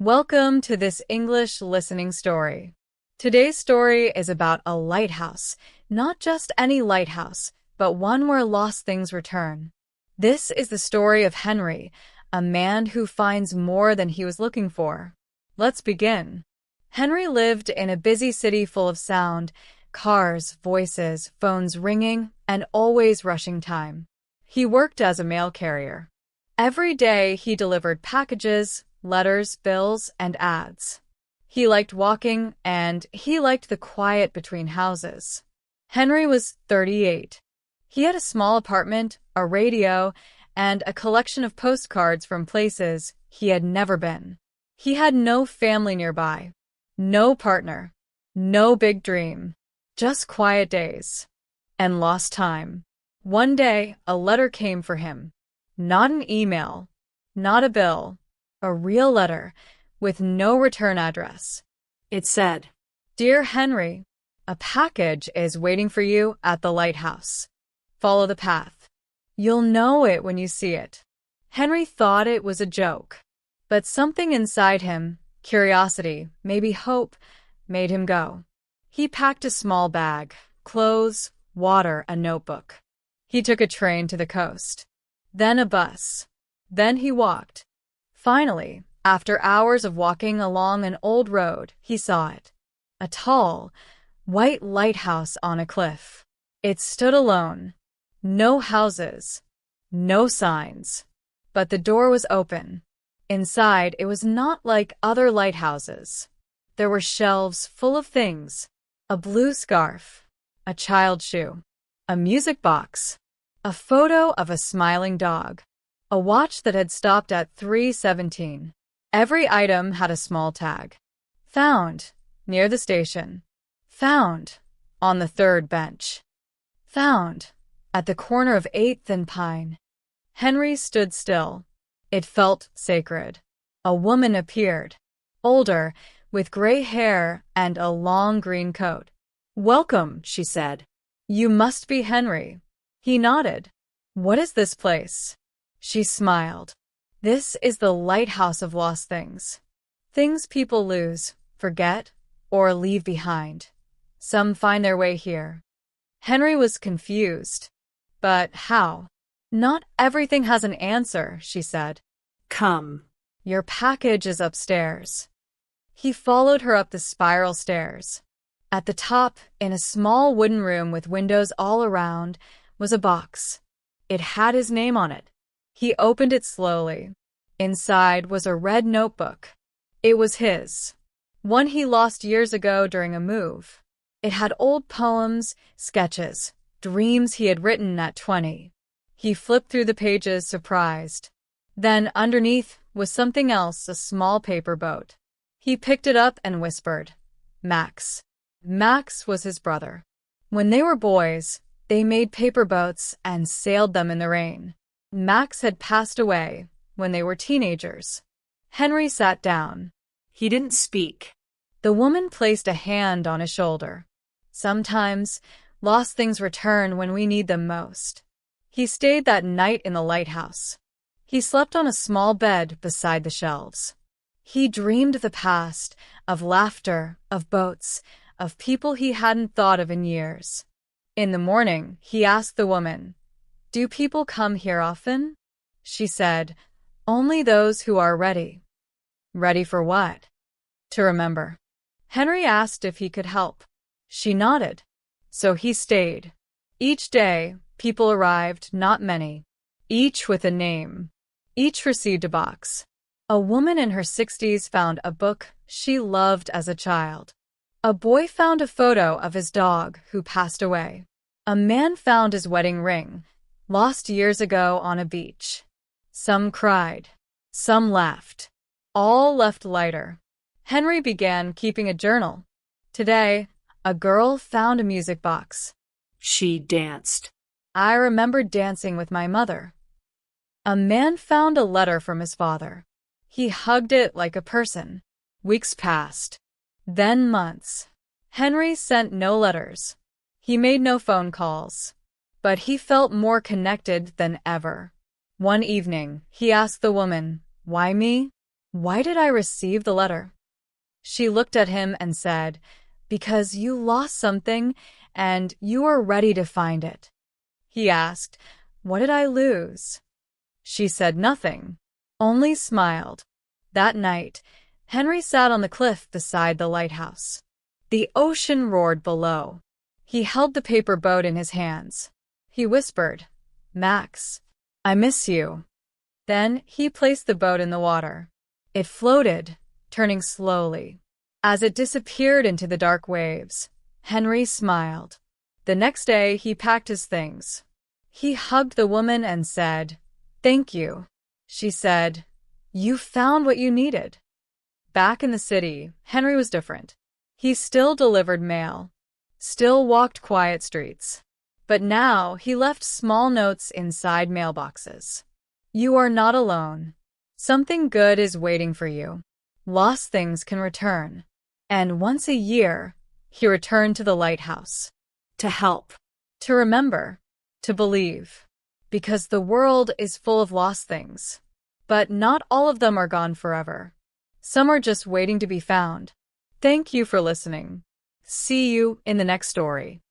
Welcome to this English listening story. Today's story is about a lighthouse, not just any lighthouse, but one where lost things return. This is the story of Henry, a man who finds more than he was looking for. Let's begin. Henry lived in a busy city full of sound, cars, voices, phones ringing, and always rushing time. He worked as a mail carrier. Every day he delivered packages, letters, bills, and ads. He liked walking, and he liked the quiet between houses. Henry was 38. He had a small apartment, a radio, and a collection of postcards from places he had never been. He had no family nearby, no partner, no big dream, just quiet days and lost time. One day, a letter came for him. Not an email, not a bill, a real letter with no return address. It said, "Dear Henry, a package is waiting for you at the lighthouse. Follow the path. You'll know it when you see it." Henry thought it was a joke, but something inside him, curiosity, maybe hope, made him go. He packed a small bag, clothes, water, a notebook. He took a train to the coast, then a bus. Then he walked. Finally, after hours of walking along an old road, he saw it. A tall, white lighthouse on a cliff. It stood alone. No houses, no signs. But the door was open. Inside, it was not like other lighthouses. There were shelves full of things. A blue scarf, a child's shoe, a music box, a photo of a smiling dog, a watch that had stopped at 3:17. Every item had a small tag. Found, near the station. Found, on the third bench. Found, at the corner of 8th and Pine. Henry stood still. It felt sacred. A woman appeared, older, with gray hair and a long green coat. "Welcome," she said. "You must be Henry." He nodded. "What is this place?" She smiled. "This is the lighthouse of lost things. Things people lose, forget, or leave behind. Some find their way here." Henry was confused. But how? "Not everything has an answer," she said. "Come. Your package is upstairs." He followed her up the spiral stairs. At the top, in a small wooden room with windows all around, was a box. It had his name on it. He opened it slowly. Inside was a red notebook. It was his. One he lost years ago during a move. It had old poems, sketches, dreams he had written at 20. He flipped through the pages, surprised. Then underneath was something else, a small paper boat. He picked it up and whispered, "Max." Max was his brother. When they were boys, they made paper boats and sailed them in the rain. Max had passed away when they were teenagers. Henry sat down. He didn't speak. The woman placed a hand on his shoulder. "Sometimes, lost things return when we need them most." He stayed that night in the lighthouse. He slept on a small bed beside the shelves. He dreamed of the past, of laughter, of boats, of people he hadn't thought of in years. In the morning, he asked the woman, "Do people come here often?" She said, "Only those who are ready." "Ready for what?" "To remember." Henry asked if he could help. She nodded. So he stayed. Each day, people arrived, not many. Each with a name. Each received a box. A woman in her 60s found a book she loved as a child. A boy found a photo of his dog who passed away. A man found his wedding ring, lost years ago on a beach. Some cried. Some laughed. All left lighter. Henry began keeping a journal. Today, a girl found a music box. She danced. "I remember dancing with my mother." A man found a letter from his father. He hugged it like a person. Weeks passed. Then months. Henry sent no letters. He made no phone calls. But he felt more connected than ever. One evening, he asked the woman, "Why me?" "Why did I receive the letter?" She looked at him and said, "Because you lost something and you are ready to find it." He asked, "What did I lose?" She said nothing, only smiled. That night, Henry sat on the cliff beside the lighthouse. The ocean roared below. He held the paper boat in his hands. He whispered, "Max, I miss you." Then he placed the boat in the water. It floated, turning slowly. As it disappeared into the dark waves, Henry smiled. The next day, he packed his things. He hugged the woman and said, "Thank you." She said, "You found what you needed." Back in the city, Henry was different. He still delivered mail, still walked quiet streets. But now he left small notes inside mailboxes. "You are not alone. Something good is waiting for you. Lost things can return." And once a year, he returned to the lighthouse. To help, to remember, to believe. Because the world is full of lost things. But not all of them are gone forever. Some are just waiting to be found. Thank you for listening. See you in the next story.